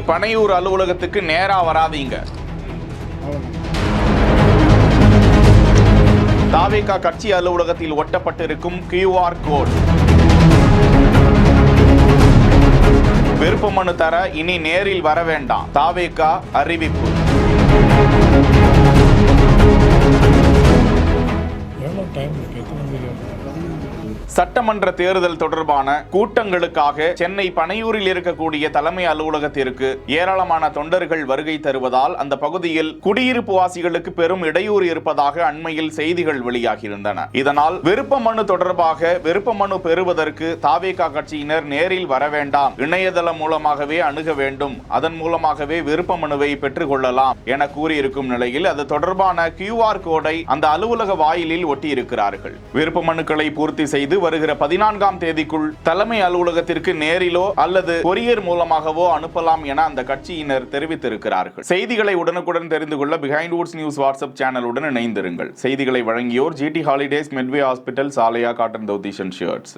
பனையூர் அலுவலகத்துக்கு நேரா வராதீங்க. தாவேகா கட்சி அலுவலகத்தில் ஒட்டப்பட்டிருக்கும் QR கோட். விருப்ப மனு தர இனி நேரில் வர வேண்டாம். தாவேகா அறிவிப்பு. சட்டமன்ற தேர்தல் தொடர்பான கூட்டங்களுக்காக சென்னை பனையூரில் இருக்கக்கூடிய தலைமை அலுவலகத்திற்கு ஏராளமான தொண்டர்கள் வருகை தருவதால் அந்த பகுதியில் குடியிருப்பு வாசிகளுக்கு பெரும் இடையூறு இருப்பதாக அண்மையில் செய்திகள் வெளியாகியிருந்தன. இதனால் விருப்ப மனு தொடர்பாக விருப்ப மனு பெறுவதற்கு தாவேகா கட்சியினர் நேரில் வர வேண்டாம், இணையதளம் மூலமாகவே அணுக வேண்டும், அதன் மூலமாகவே விருப்ப மனுவை பெற்றுக் கொள்ளலாம் என கூறியிருக்கும் நிலையில் அது தொடர்பான QR கோடை அந்த அலுவலக வாயிலில் ஒட்டியிருக்கிறார்கள். விருப்ப மனுக்களை பூர்த்தி செய்து வருகிற 14ஆம் தேதிக்குள் தலைமை அலுவலகத்திற்கு நேரிலோ அல்லது கொரியர் மூலமாகவோ அனுப்பலாம் என அந்த கட்சியினர் தெரிவித்திருக்கிறார்கள். செய்திகளை உடனுக்குடன் தெரிந்து கொள்ள பிஹைண்ட் வுட்ஸ் நியூஸ் வாட்ஸ்அப் சேனலுடன் இணைந்திருங்கள். செய்திகளை வழங்கியோர் GT ஹாலிடேஸ், மெட்வே ஹாஸ்பிட்டல், சாலையா காட்டன் தௌதீஸ் அண்ட் ஷர்ட்ஸ்.